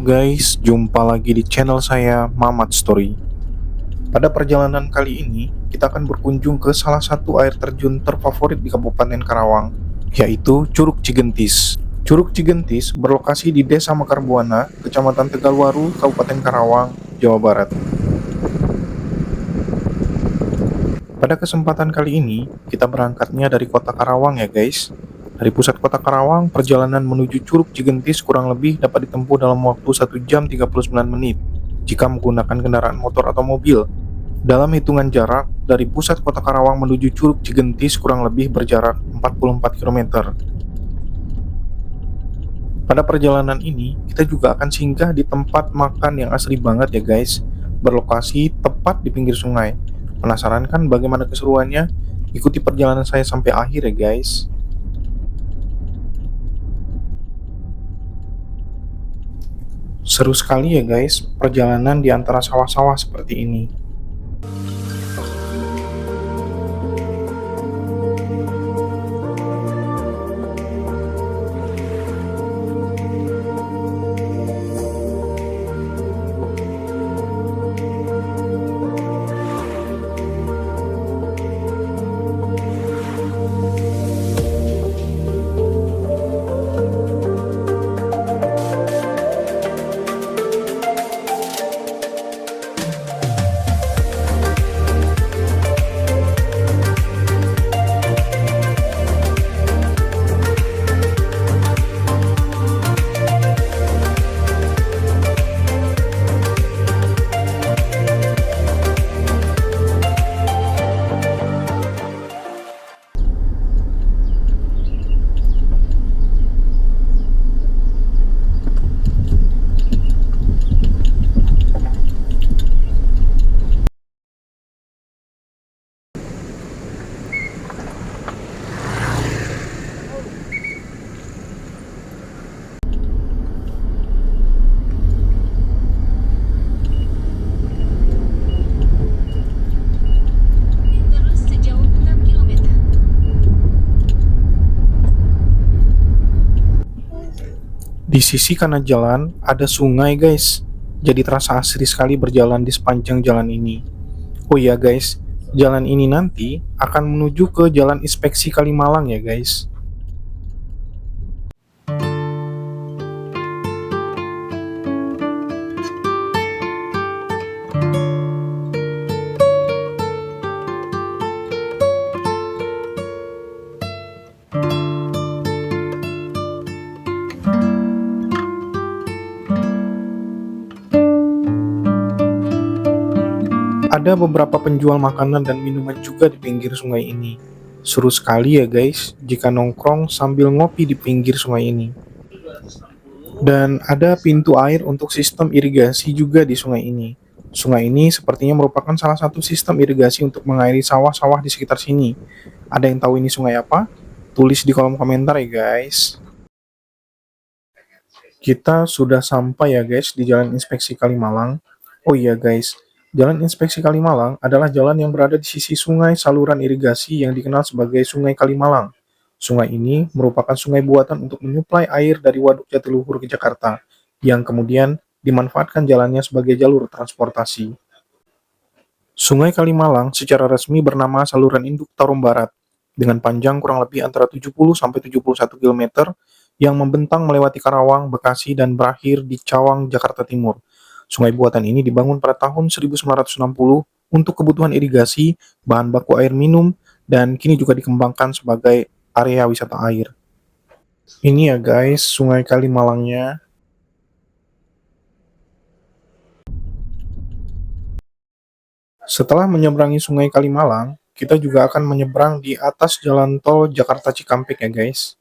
guys, jumpa lagi di channel saya, Mamat Story. Pada perjalanan kali ini, kita akan berkunjung ke salah satu air terjun terfavorit di Kabupaten Karawang, yaitu Curug Cigentis. Curug Cigentis berlokasi di Desa Mekar Buana, Kecamatan Tegalwaru, Kabupaten Karawang, Jawa Barat. Pada kesempatan kali ini, kita berangkatnya dari kota Karawang ya guys. Dari pusat kota Karawang, perjalanan menuju Curug Cigentis kurang lebih dapat ditempuh dalam waktu 1 jam 39 menit jika menggunakan kendaraan motor atau mobil. Dalam hitungan jarak, dari pusat kota Karawang menuju Curug Cigentis kurang lebih berjarak 44 km. Pada perjalanan ini, kita juga akan singgah di tempat makan yang asri banget ya guys, berlokasi tepat di pinggir sungai. Penasaran kan bagaimana keseruannya? Ikuti perjalanan saya sampai akhir ya guys. Seru sekali ya guys, perjalanan di antara sawah-sawah seperti ini. Terus sejauh 6 km. Di sisi kanan jalan ada sungai guys, jadi terasa asri sekali berjalan di sepanjang jalan ini. Oh iya guys, jalan ini nanti akan menuju ke Jalan Inspeksi Kalimalang ya guys. Ada beberapa penjual makanan dan minuman juga di pinggir sungai ini. Seru sekali ya guys, jika nongkrong sambil ngopi di pinggir sungai ini. Dan ada pintu air untuk sistem irigasi juga di sungai ini. Sungai ini sepertinya merupakan salah satu sistem irigasi untuk mengairi sawah-sawah di sekitar sini. Ada yang tahu ini sungai apa? Tulis di kolom komentar ya guys. Kita sudah sampai ya guys di Jalan Inspeksi Kalimalang. Oh iya guys, Jalan Inspeksi Kalimalang adalah jalan yang berada di sisi sungai saluran irigasi yang dikenal sebagai Sungai Kalimalang. Sungai ini merupakan sungai buatan untuk menyuplai air dari Waduk Jatiluhur ke Jakarta, yang kemudian dimanfaatkan jalannya sebagai jalur transportasi. Sungai Kalimalang secara resmi bernama Saluran Induk Tarum Barat, dengan panjang kurang lebih antara 70-71 km, yang membentang melewati Karawang, Bekasi, dan berakhir di Cawang, Jakarta Timur. Sungai buatan ini dibangun pada tahun 1960 untuk kebutuhan irigasi, bahan baku air minum, dan kini juga dikembangkan sebagai area wisata air. Ini ya guys, Sungai Kalimalangnya. Setelah menyeberangi Sungai Kalimalang, kita juga akan menyeberang di atas jalan tol Jakarta Cikampek ya guys.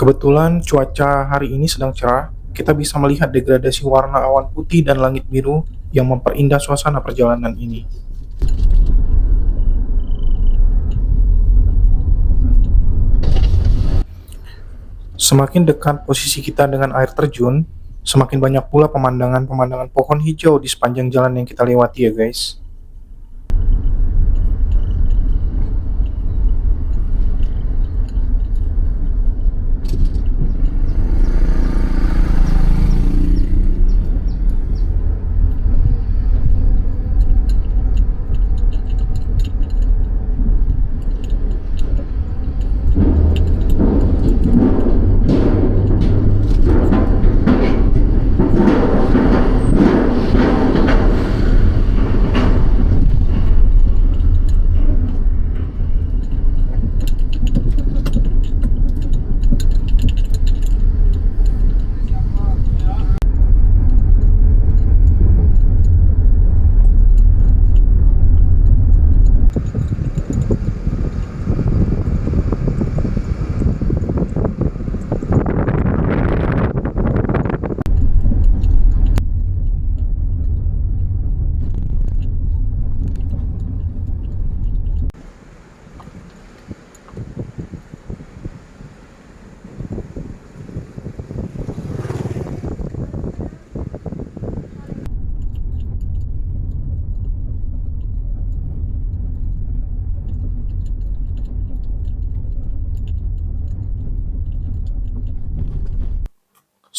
Kebetulan cuaca hari ini sedang cerah, kita bisa melihat degradasi warna awan putih dan langit biru yang memperindah suasana perjalanan ini. Semakin dekat posisi kita dengan air terjun, semakin banyak pula pemandangan-pemandangan pohon hijau di sepanjang jalan yang kita lewati ya guys.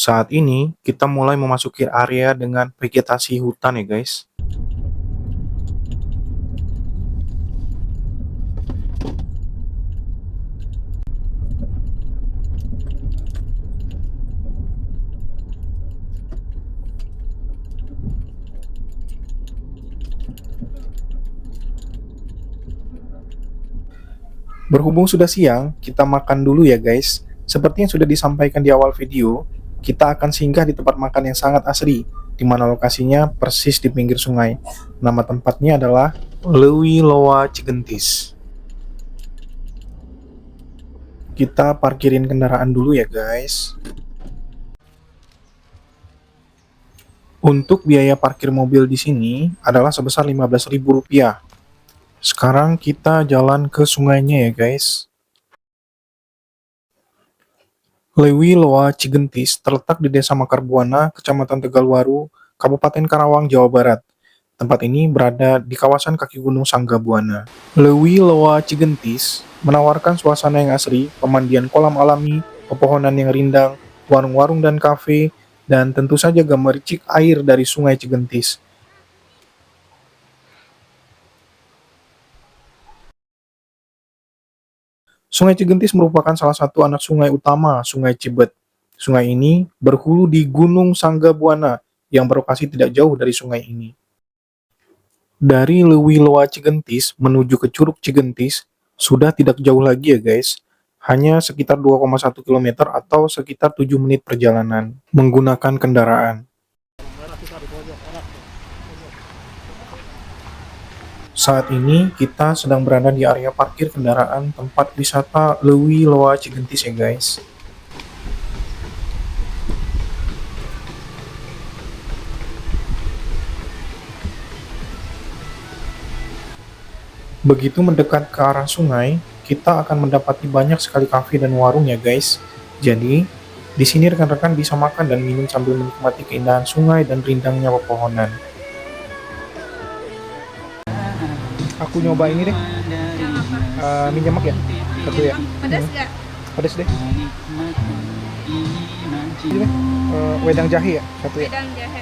Saat ini kita mulai memasuki area dengan vegetasi hutan ya guys. Berhubung sudah siang, kita makan dulu ya guys. Seperti yang sudah disampaikan di awal video, kita akan singgah di tempat makan yang sangat asri, di mana lokasinya persis di pinggir sungai. Nama tempatnya adalah Lewi Loa Cigentis. Kita parkirin kendaraan dulu ya guys. Untuk biaya parkir mobil di sini adalah sebesar Rp15.000. Sekarang kita jalan ke sungainya ya guys. Lewi Loa Cigentis terletak di Desa Makar Buana, Kecamatan Tegalwaru, Kabupaten Karawang, Jawa Barat. Tempat ini berada di kawasan kaki Gunung Sangga Buana. Lewi Loa Cigentis menawarkan suasana yang asri, pemandian kolam alami, pepohonan yang rindang, warung-warung dan kafe, dan tentu saja gemericik air dari Sungai Cigentis. Sungai Cigentis merupakan salah satu anak sungai utama Sungai Cibet. Sungai ini berhulu di Gunung Sangga Buana yang berlokasi tidak jauh dari sungai ini. Dari Lewi Loa Cigentis menuju ke Curug Cigentis sudah tidak jauh lagi ya guys. Hanya sekitar 2,1 km atau sekitar 7 menit perjalanan menggunakan kendaraan. Saat ini kita sedang berada di area parkir kendaraan tempat wisata Lewi Loa Cigentis ya guys. Begitu mendekat ke arah sungai, kita akan mendapati banyak sekali kafe dan warung ya guys. Jadi, di sini rekan-rekan bisa makan dan minum sambil menikmati keindahan sungai dan rindangnya pepohonan. Aku nyoba ini deh, mie nyemek ya, satu ya. Pedas nggak? Pedas deh. Ini deh, wedang jahe ya, satu ya. Wedang jahe.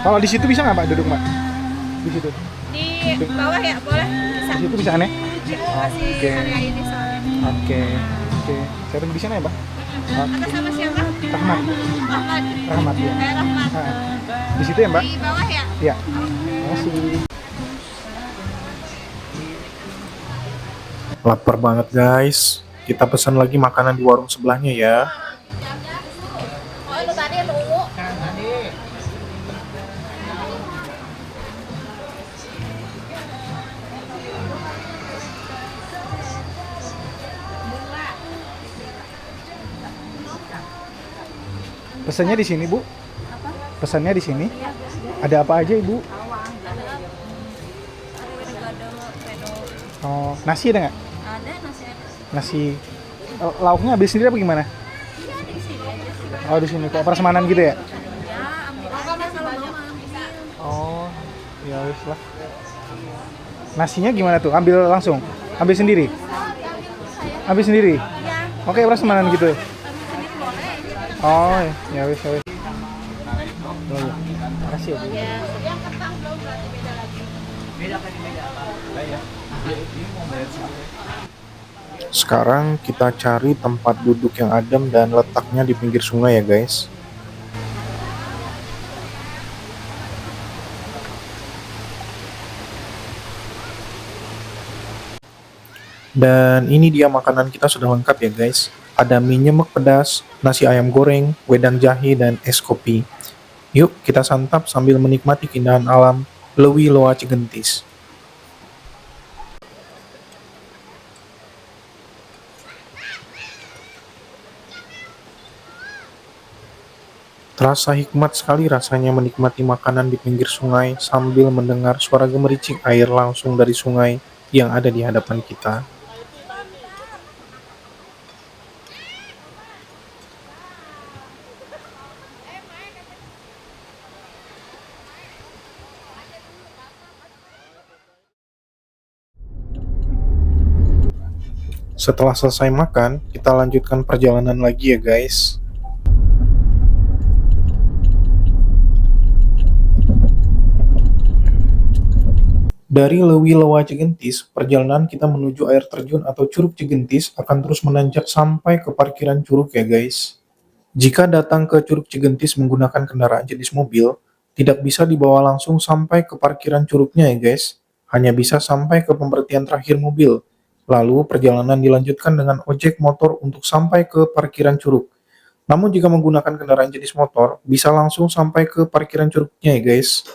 Kalau di situ bisa nggak Pak duduk Mbak? Di situ. Di bawah ya, boleh? Bisa. Di situ bisa aneh? Masih Oke. area ini soalnya. Oke. Saya tunggu di sana ya Mbak. Atas sama siapa? Rahmat. Ahmad. Rahmat ya. Rahmat. Di situ ya Mbak? Di bawah ya? Iya. Makasih. Lapar banget guys. Kita pesan lagi makanan di warung sebelahnya ya. Oh, lu tadi yang ungu. Pesannya di sini, Bu. Pesannya di sini. Ada apa aja, Ibu? Oh, nasi ada nggak? Ada nasi Nasi lauknya ambil sendiri apa gimana? Oh di sini kok prasmanan gitu ya? Oh ya wis lah. Nasinya gimana tuh? Ambil langsung? Ambil sendiri? Ambil sendiri? Oke prasmanan gitu. Oh ya wis ya wis. Oh, ya. Makasih ya Bu. Yang kentang belum berarti beda lagi. Sekarang kita cari tempat duduk yang adem dan letaknya di pinggir sungai ya guys. Dan ini dia makanan kita sudah lengkap ya guys. Ada mie nyemek pedas, nasi ayam goreng, wedang jahe, dan es kopi. Yuk kita santap sambil menikmati keindahan alam Lewi Loa Cigentis. Terasa hikmat sekali rasanya menikmati makanan di pinggir sungai sambil mendengar suara gemericik air langsung dari sungai yang ada di hadapan kita. Setelah selesai makan, kita lanjutkan perjalanan lagi ya guys. Dari Lewi Loa Cigentis, perjalanan kita menuju air terjun atau Curug Cigentis akan terus menanjak sampai ke parkiran curug ya guys. Jika datang ke Curug Cigentis menggunakan kendaraan jenis mobil, tidak bisa dibawa langsung sampai ke parkiran curugnya ya guys. Hanya bisa sampai ke pemberhentian terakhir mobil. Lalu perjalanan dilanjutkan dengan ojek motor untuk sampai ke parkiran curug. Namun jika menggunakan kendaraan jenis motor, bisa langsung sampai ke parkiran curugnya ya guys.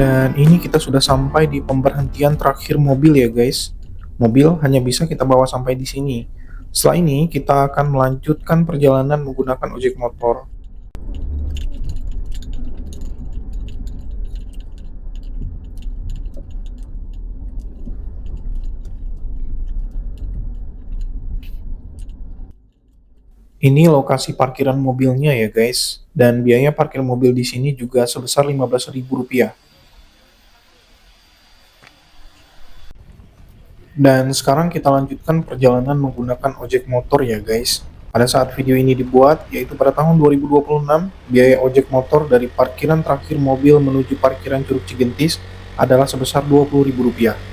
Dan ini kita sudah sampai di pemberhentian terakhir mobil ya guys. Mobil hanya bisa kita bawa sampai di sini. Setelah ini kita akan melanjutkan perjalanan menggunakan ojek motor. Ini lokasi parkiran mobilnya ya guys. Dan biaya parkir mobil di sini juga sebesar Rp15.000. Dan sekarang kita lanjutkan perjalanan menggunakan ojek motor ya guys. Pada saat video ini dibuat, yaitu pada tahun 2026, biaya ojek motor dari parkiran terakhir mobil menuju parkiran Curug Cigentis adalah sebesar Rp20.000.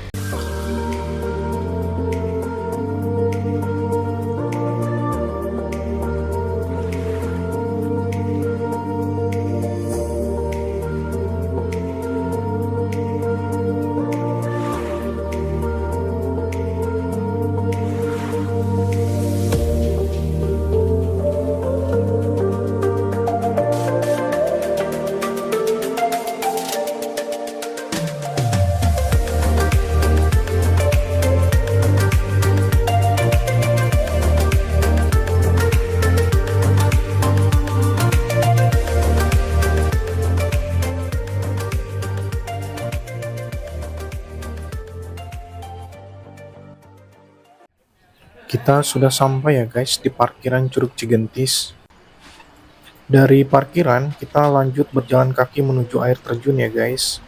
Kita sudah sampai ya guys di parkiran Curug Cigentis. Dari parkiran kita lanjut berjalan kaki menuju air terjun ya guys.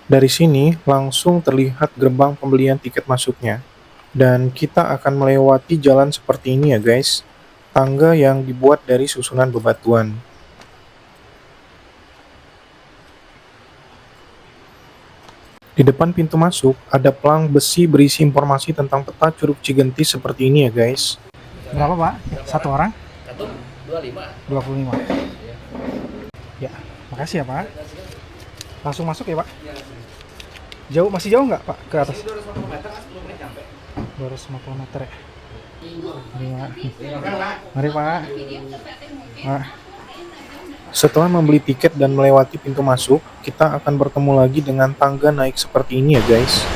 Dari sini langsung terlihat gerbang pembelian tiket masuknya. Dan kita akan melewati jalan seperti ini ya guys. Tangga yang dibuat dari susunan bebatuan. Di depan pintu masuk, ada pelang besi berisi informasi tentang peta Curug Cigentis seperti ini ya guys. Berapa Pak? Satu orang? Satu 25. 25. Ya, makasih ya Pak. Langsung masuk ya Pak. Masih jauh nggak Pak ke atas? 250 meter ya. Mari Pak. Pak. Setelah membeli tiket dan melewati pintu masuk, kita akan bertemu lagi dengan tangga naik seperti ini ya guys.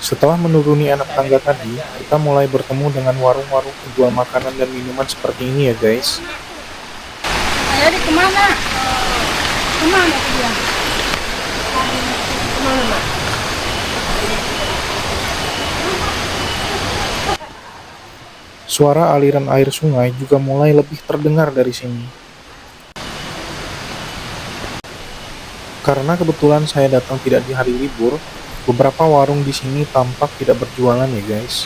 Setelah menuruni anak tangga tadi, kita mulai bertemu dengan warung-warung penjual makanan dan minuman seperti ini ya guys. Ayo di kemana? Kemana dia? Kemana, Mak? Suara aliran air sungai juga mulai lebih terdengar dari sini. Karena kebetulan saya datang tidak di hari libur, beberapa warung di sini tampak tidak berjualan ya guys.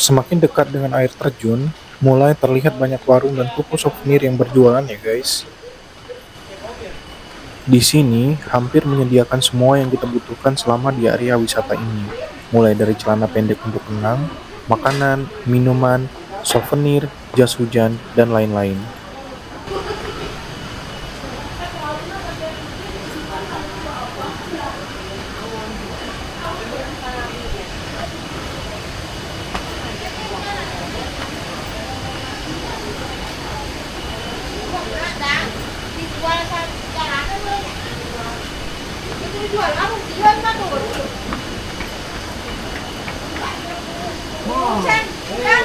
Semakin dekat dengan air terjun, mulai terlihat banyak warung dan toko souvenir yang berjualan ya guys. Di sini hampir menyediakan semua yang kita butuhkan selama di area wisata ini. Mulai dari celana pendek untuk renang, makanan, minuman, souvenir, jas hujan, dan lain-lain. Dijual satu jalanan loh. Itu dijual kamu jual mah tuh. Sen, kan?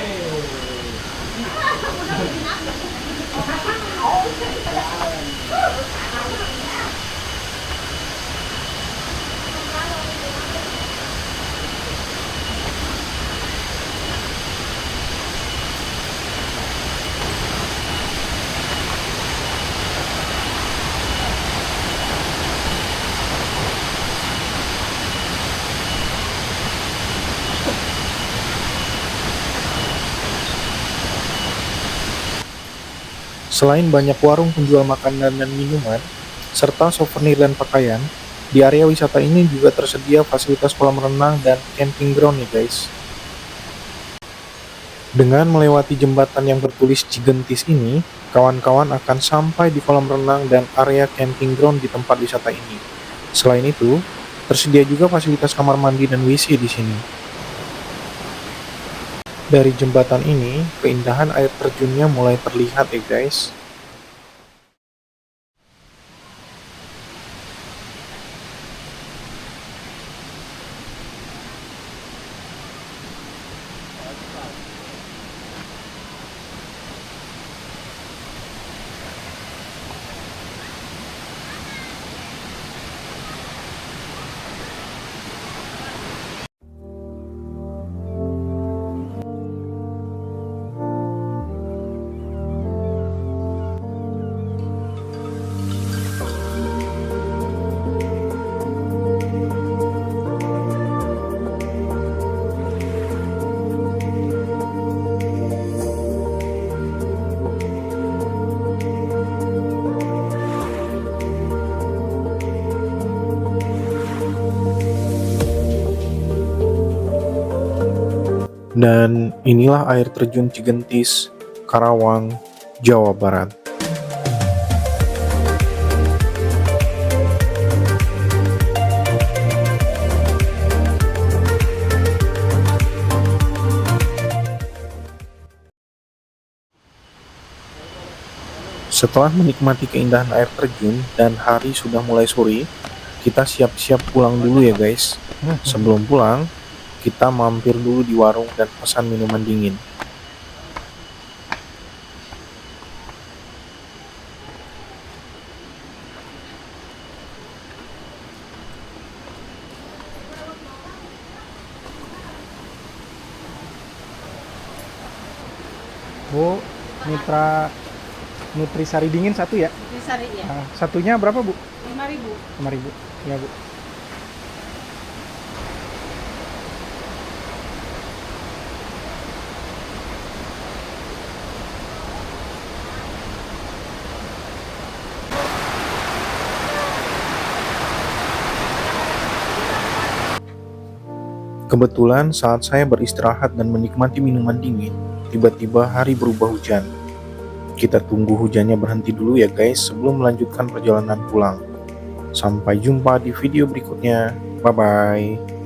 Selain banyak warung penjual makanan dan minuman, serta souvenir dan pakaian, di area wisata ini juga tersedia fasilitas kolam renang dan camping ground nih guys. Dengan melewati jembatan yang bertulis Cigentis ini, kawan-kawan akan sampai di kolam renang dan area camping ground di tempat wisata ini. Selain itu, tersedia juga fasilitas kamar mandi dan WC di sini. Dari jembatan ini, keindahan air terjunnya mulai terlihat ya guys. Dan inilah air terjun Cigentis, Karawang, Jawa Barat. Setelah menikmati keindahan air terjun dan hari sudah mulai sore, kita siap-siap pulang dulu ya guys. Sebelum pulang, kita mampir dulu di warung dan pesan minuman dingin. Bu, Mitra Nutrisari dingin satu ya? Nutrisari ya. Nah, satunya berapa Bu? 5.000. 5.000. Ya Bu. Kebetulan saat saya beristirahat dan menikmati minuman dingin, tiba-tiba hari berubah hujan. Kita tunggu hujannya berhenti dulu ya guys sebelum melanjutkan perjalanan pulang. Sampai jumpa di video berikutnya. Bye-bye.